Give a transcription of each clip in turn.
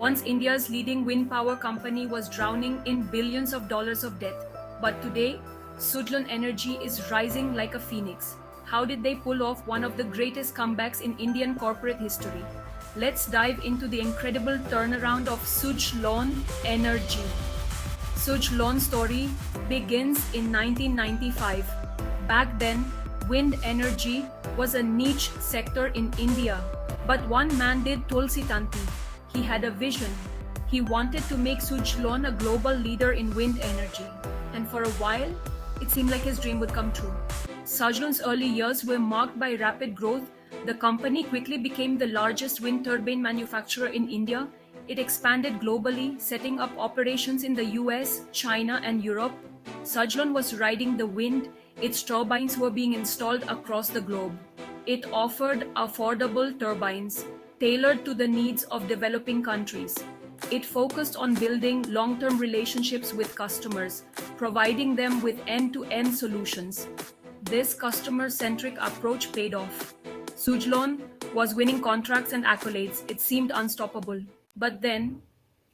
Once India's leading wind power company was drowning in billions of dollars of debt, but today, Suzlon Energy is rising like a phoenix. How did they pull off one of the greatest comebacks in Indian corporate history? Let's dive into the incredible turnaround of Suzlon Energy. Suzlon's story begins in 1995. Back then, wind energy was a niche sector in India. But one man did Tulsi Tanti. He had a vision. He wanted to make Suzlon a global leader in wind energy. And for a while, it seemed like his dream would come true. Suzlon's early years were marked by rapid growth. The company quickly became the largest wind turbine manufacturer in India. It expanded globally, setting up operations in the US, China, and Europe. Suzlon was riding the wind. Its turbines were being installed across the globe. It offered affordable turbines tailored to the needs of developing countries. It focused on building long-term relationships with customers, providing them with end-to-end solutions. This customer-centric approach paid off. Suzlon was winning contracts and accolades. It seemed unstoppable. But then,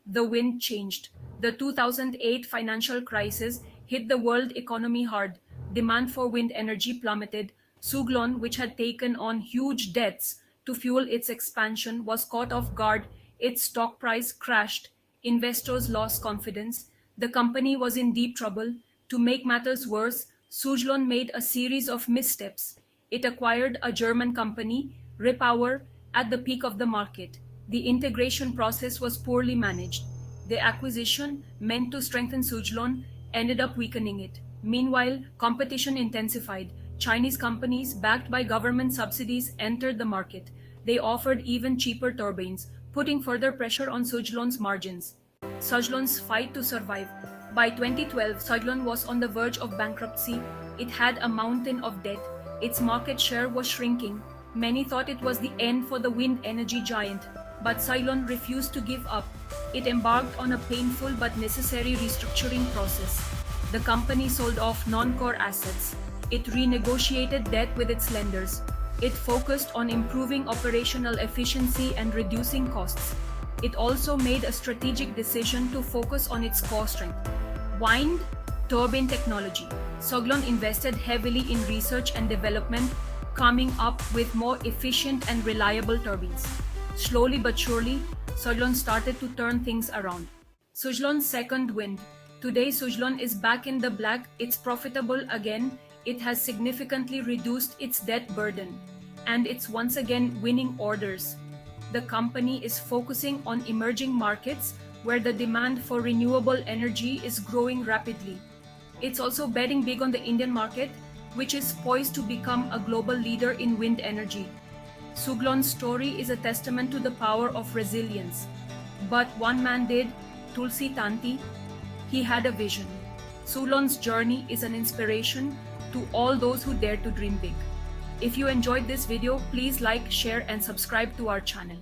the wind changed. The 2008 financial crisis hit the world economy hard. Demand for wind energy plummeted. Suzlon, which had taken on huge debts to fuel its expansion, was caught off guard. Its stock price crashed. Investors lost confidence. The company was in deep trouble. To make matters worse, Suzlon made a series of missteps. It acquired a German company, Repower, at the peak of the market. The integration process was poorly managed. The acquisition, meant to strengthen Suzlon, ended up weakening it. Meanwhile, competition intensified. Chinese companies, backed by government subsidies, entered the market. They offered even cheaper turbines, putting further pressure on Suzlon's margins. Suzlon's fight to survive. By 2012, Suzlon was on the verge of bankruptcy. It had a mountain of debt. Its market share was shrinking. Many thought it was the end for the wind energy giant. But Suzlon refused to give up. It embarked on a painful but necessary restructuring process. The company sold off non-core assets. It renegotiated debt with its lenders. It focused on improving operational efficiency and reducing costs. It also made a strategic decision to focus on its core strength: wind turbine technology. Suzlon invested heavily in research and development, coming up with more efficient and reliable turbines. Slowly but surely, Suzlon started to turn things around. Suzlon's second wind. Today, Suzlon is back in the black. It's profitable again. It has significantly reduced its debt burden. And it's once again winning orders. The company is focusing on emerging markets where the demand for renewable energy is growing rapidly. It's also betting big on the Indian market, which is poised to become a global leader in wind energy. Suzlon's story is a testament to the power of resilience. But one man did, Tulsi Tanti. He had a vision. Suzlon's journey is an inspiration to all those who dare to dream big. If you enjoyed this video, please like, share, and subscribe to our channel.